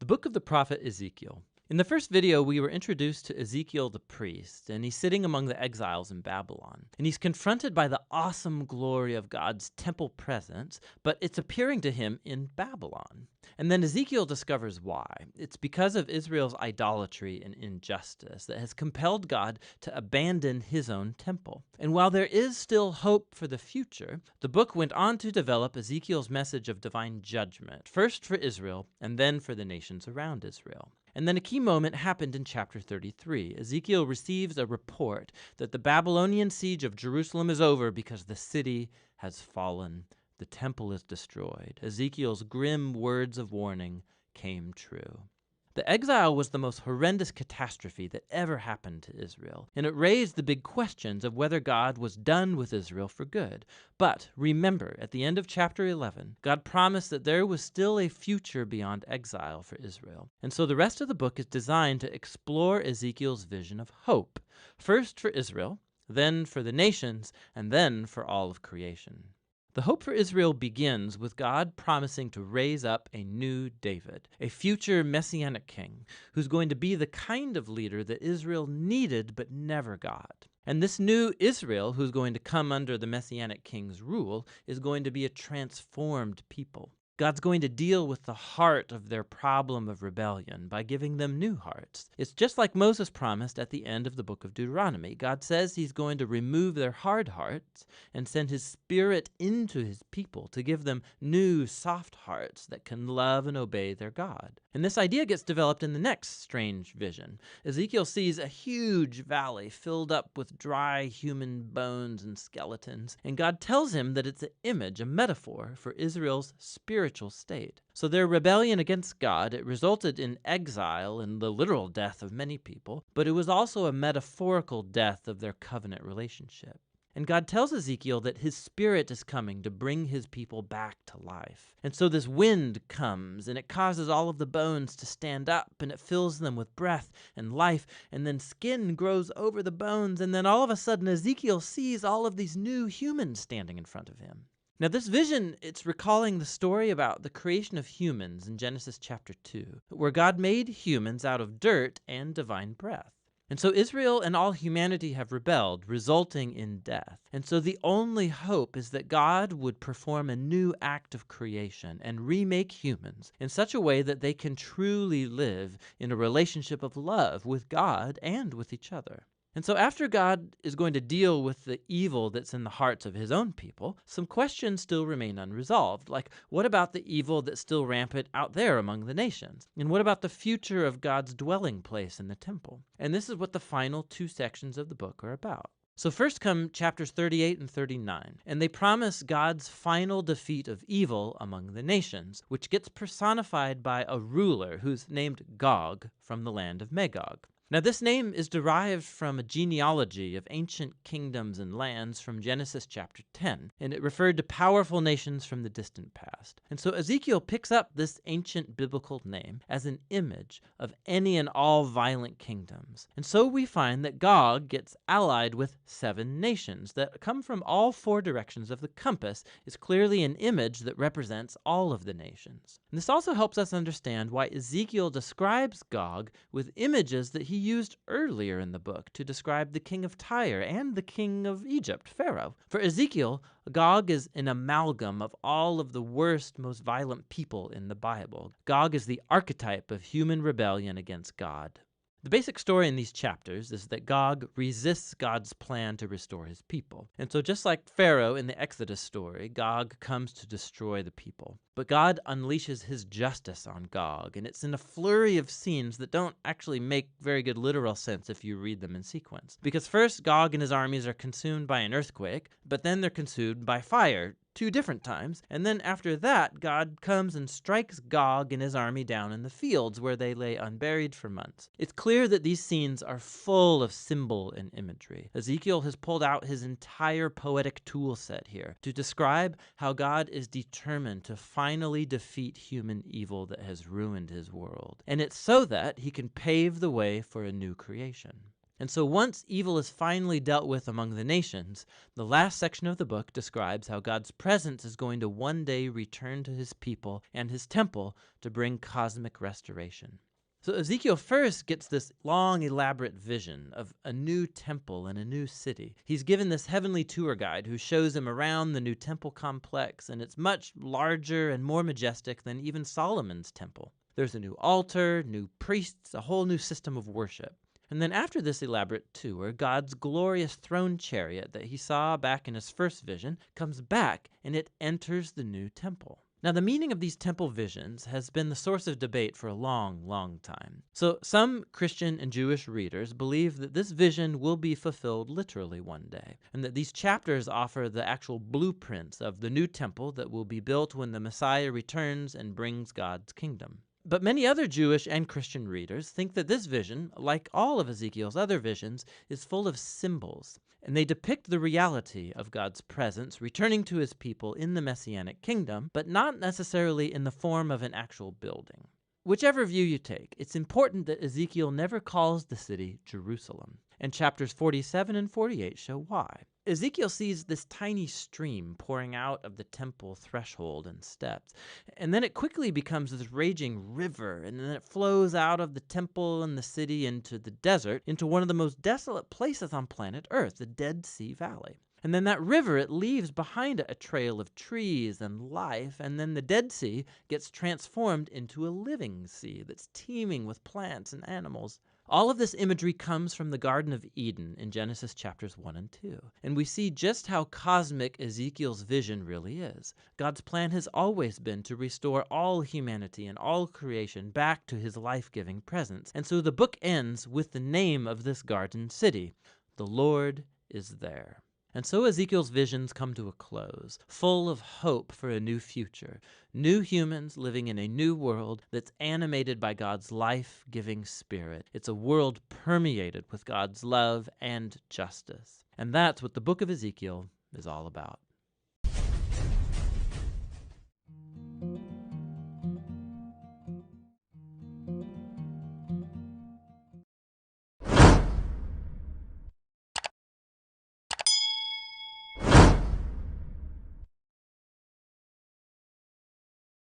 The book of the prophet Ezekiel. In the first video, we were introduced to Ezekiel the priest, and he's sitting among the exiles in Babylon. And he's confronted by the awesome glory of God's temple presence, but it's appearing to him in Babylon. And then Ezekiel discovers why. It's because of Israel's idolatry and injustice that has compelled God to abandon his own temple. And while there is still hope for the future, the book went on to develop Ezekiel's message of divine judgment, first for Israel and then for the nations around Israel. And then a key moment happened in chapter 33. Ezekiel receives a report that the Babylonian siege of Jerusalem is over because the city has fallen. The temple is destroyed. Ezekiel's grim words of warning came true. The exile was the most horrendous catastrophe that ever happened to Israel, and it raised the big questions of whether God was done with Israel for good. But remember, at the end of chapter 11, God promised that there was still a future beyond exile for Israel. And so the rest of the book is designed to explore Ezekiel's vision of hope, first for Israel, then for the nations, and then for all of creation. The hope for Israel begins with God promising to raise up a new David, a future messianic king, who's going to be the kind of leader that Israel needed but never got. And this new Israel, who's going to come under the messianic king's rule, is going to be a transformed people. God's going to deal with the heart of their problem of rebellion by giving them new hearts. It's just like Moses promised at the end of the book of Deuteronomy. God says he's going to remove their hard hearts and send his spirit into his people to give them new, soft hearts that can love and obey their God. And this idea gets developed in the next strange vision. Ezekiel sees a huge valley filled up with dry human bones and skeletons, and God tells him that it's an image, a metaphor for Israel's spiritual state. So their rebellion against God, it resulted in exile and the literal death of many people, but it was also a metaphorical death of their covenant relationship. And God tells Ezekiel that his spirit is coming to bring his people back to life. And so this wind comes, and it causes all of the bones to stand up, and it fills them with breath and life, and then skin grows over the bones, and then all of a sudden Ezekiel sees all of these new humans standing in front of him. Now this vision, it's recalling the story about the creation of humans in Genesis chapter 2, where God made humans out of dirt and divine breath. And so Israel and all humanity have rebelled, resulting in death. And so the only hope is that God would perform a new act of creation and remake humans in such a way that they can truly live in a relationship of love with God and with each other. And so after God is going to deal with the evil that's in the hearts of his own people, some questions still remain unresolved, like what about the evil that's still rampant out there among the nations? And what about the future of God's dwelling place in the temple? And this is what the final two sections of the book are about. So first come chapters 38 and 39, and they promise God's final defeat of evil among the nations, which gets personified by a ruler who's named Gog from the land of Magog. Now, this name is derived from a genealogy of ancient kingdoms and lands from Genesis chapter 10, and it referred to powerful nations from the distant past. And so Ezekiel picks up this ancient biblical name as an image of any and all violent kingdoms. And so we find that Gog gets allied with 7 nations that come from all 4 directions of the compass, is clearly an image that represents all of the nations. And this also helps us understand why Ezekiel describes Gog with images that he used earlier in the book to describe the king of Tyre and the king of Egypt, Pharaoh. For Ezekiel, Gog is an amalgam of all of the worst, most violent people in the Bible. Gog is the archetype of human rebellion against God. The basic story in these chapters is that Gog resists God's plan to restore his people. And so just like Pharaoh in the Exodus story, Gog comes to destroy the people. But God unleashes his justice on Gog, and it's in a flurry of scenes that don't actually make very good literal sense if you read them in sequence. Because first, Gog and his armies are consumed by an earthquake, but then they're consumed by fire 2 different times, and then after that, God comes and strikes Gog and his army down in the fields where they lay unburied for months. It's clear that these scenes are full of symbol and imagery. Ezekiel has pulled out his entire poetic tool set here to describe how God is determined to finally defeat human evil that has ruined his world. And it's so that he can pave the way for a new creation. And so once evil is finally dealt with among the nations, the last section of the book describes how God's presence is going to one day return to his people and his temple to bring cosmic restoration. So Ezekiel first gets this long, elaborate vision of a new temple and a new city. He's given this heavenly tour guide who shows him around the new temple complex, and it's much larger and more majestic than even Solomon's temple. There's a new altar, new priests, a whole new system of worship. And then after this elaborate tour, God's glorious throne chariot that he saw back in his first vision comes back, and it enters the new temple. Now, the meaning of these temple visions has been the source of debate for a long, long time. So some Christian and Jewish readers believe that this vision will be fulfilled literally one day, and that these chapters offer the actual blueprints of the new temple that will be built when the Messiah returns and brings God's kingdom. But many other Jewish and Christian readers think that this vision, like all of Ezekiel's other visions, is full of symbols, and they depict the reality of God's presence returning to his people in the Messianic kingdom, but not necessarily in the form of an actual building. Whichever view you take, it's important that Ezekiel never calls the city Jerusalem, and chapters 47 and 48 show why. Ezekiel sees this tiny stream pouring out of the temple threshold and steps, and then it quickly becomes this raging river, and then it flows out of the temple and the city into the desert, into one of the most desolate places on planet Earth, the Dead Sea Valley. And then that river, it leaves behind it a trail of trees and life, and then the Dead Sea gets transformed into a living sea that's teeming with plants and animals. All of this imagery comes from the Garden of Eden in Genesis chapters 1 and 2. And we see just how cosmic Ezekiel's vision really is. God's plan has always been to restore all humanity and all creation back to his life-giving presence. And so the book ends with the name of this garden city. The Lord is there. And so Ezekiel's visions come to a close, full of hope for a new future, new humans living in a new world that's animated by God's life-giving spirit. It's a world permeated with God's love and justice. And that's what the book of Ezekiel is all about.